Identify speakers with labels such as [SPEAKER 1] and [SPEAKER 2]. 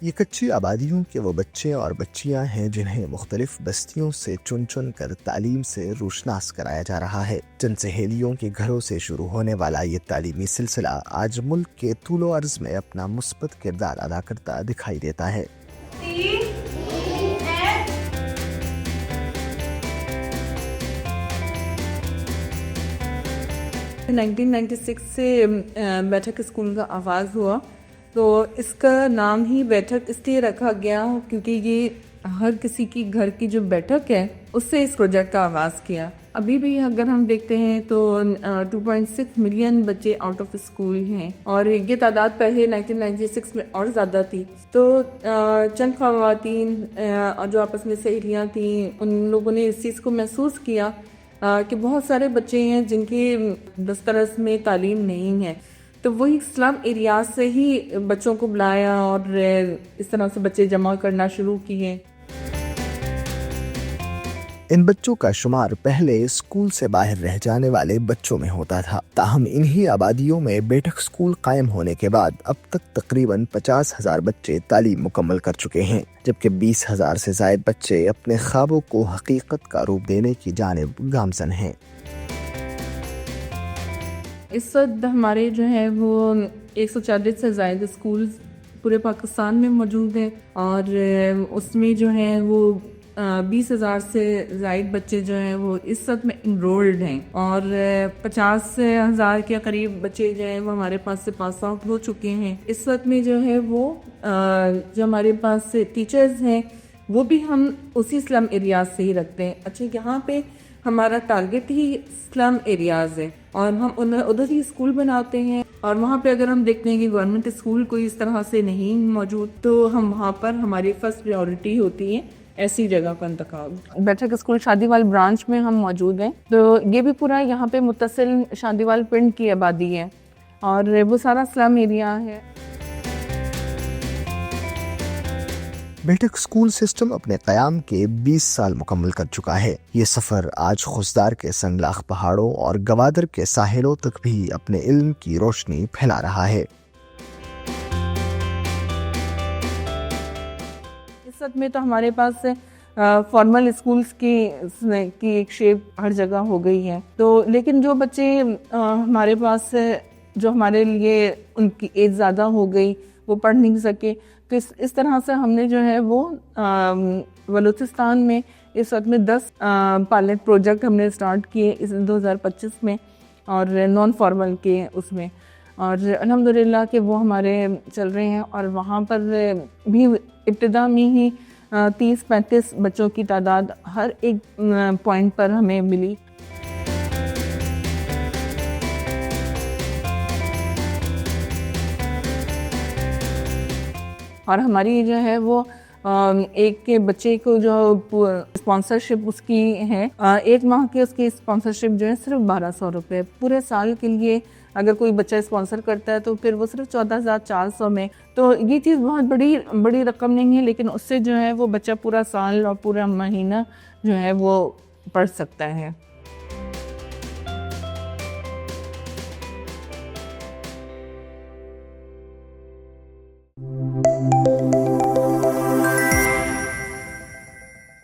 [SPEAKER 1] یہ کچی آبادیوں کے وہ بچے اور بچیاں ہیں جنہیں مختلف بستیوں سے چن چن کر تعلیم سے روشناس کرایا جا رہا ہے. جن سہیلیوں کے گھروں سے شروع ہونے والا یہ تعلیمی سلسلہ آج ملک کے طول و عرض میں اپنا مثبت کردار ادا کرتا دکھائی دیتا ہے.
[SPEAKER 2] 1996 سے بیٹھک اسکول کا آغاز ہوا. تو اس کا نام ہی بیٹھک اس لیے رکھا گیا کیونکہ یہ ہر کسی کی گھر کی جو بیٹھک ہے اس سے اس پروجیکٹ کا آغاز کیا. ابھی بھی اگر ہم دیکھتے ہیں تو 2.6 ملین بچے آؤٹ آف اسکول ہیں اور یہ تعداد پہلے 1996 میں اور زیادہ تھی. تو چند خواتین جو آپس میں سہیلیاں تھیں ان لوگوں نے اس چیز کو محسوس کیا کہ بہت سارے بچے ہیں جن کی دسترس میں تعلیم نہیں ہے. تو وہی اسلم ایریاز سے ہی بچوں کو بلایا اور اس طرح سے بچے جمع کرنا شروع کیے.
[SPEAKER 1] ان بچوں کا شمار پہلے اسکول سے باہر رہ جانے والے بچوں میں ہوتا تھا. تاہم انہی آبادیوں میں بیٹھک اسکول قائم ہونے کے بعد اب تک تقریباً 50,000 بچے تعلیم مکمل کر چکے ہیں، جبکہ 20,000 سے زائد بچے اپنے خوابوں کو حقیقت کا روپ دینے کی جانب گامزن ہیں.
[SPEAKER 2] اس وقت ہمارے جو ہے وہ 140 سے زائد اسکول پورے پاکستان میں موجود ہیں اور اس میں جو ہے وہ 20,000 سے زائد بچے جو ہیں وہ اس وقت میں انرولڈ ہیں اور 50,000 کے قریب بچے جو ہیں وہ ہمارے پاس سے پاس آؤٹ ہو چکے ہیں. اس وقت میں جو ہے وہ جو ہمارے پاس ٹیچرز ہیں وہ بھی ہم اسی اسلم ایریاز سے ہی رکھتے ہیں. اچھا، یہاں پہ ہمارا ٹارگٹ ہی اسلم ایریاز ہے اور ہم ادھر ہی اسکول بناتے ہیں اور وہاں پہ اگر ہم دیکھتے ہیں کہ گورنمنٹ اسکول کوئی اس طرح سے نہیں موجود تو ہم وہاں پر ہماری فرسٹ پریورٹی ہوتی ہے ایسی جگہ کا انتخاب. بیٹھک اسکول شادیوال برانچ میں ہم موجود ہیں. تو یہ بھی پورا یہاں پہ متصل شادیوال پنڈ کی آبادی ہے اور وہ سارا اسلم ایریا ہے.
[SPEAKER 1] بیٹھک اسکول سسٹم اپنے قیام کے 20 سال مکمل کر چکا ہے. یہ سفر آج خضدار کے سنگلاخ پہاڑوں اور گوادر کے ساحلوں تک بھی اپنے علم کی روشنی پھیلا رہا ہے.
[SPEAKER 2] اس وقت میں تو ہمارے پاس فارمل اسکولز کی ایک شیپ ہر جگہ ہو گئی ہے. تو لیکن جو بچے ہمارے پاس جو ہمارے لیے ان کی ایج زیادہ ہو گئی وہ پڑھ نہیں سکے تو اس طرح سے ہم نے جو ہے وہ بلوچستان میں اس وقت میں 10 پائلٹ پروجیکٹ ہم نے اسٹارٹ کیے اس 2025 میں اور نان فارمل کے اس میں اور الحمدللہ کہ وہ ہمارے چل رہے ہیں اور وہاں پر بھی ابتدا میں ہی 30-35 بچوں کی تعداد ہر ایک پوائنٹ پر ہمیں ملی. اور ہماری جو ہے وہ ایک کے بچے کو جو اسپانسرشپ اس کی ہے 1 ماہ کی اس کی اسپانسرشپ جو ہے صرف 1,200 روپے. پورے سال کے لیے اگر کوئی بچہ اسپانسر کرتا ہے تو پھر وہ صرف 14,400 میں. تو یہ چیز بہت بڑی رقم نہیں ہے لیکن اس سے جو ہے وہ بچہ پورا سال اور پورا مہینہ جو ہے وہ پڑھ سکتا ہے.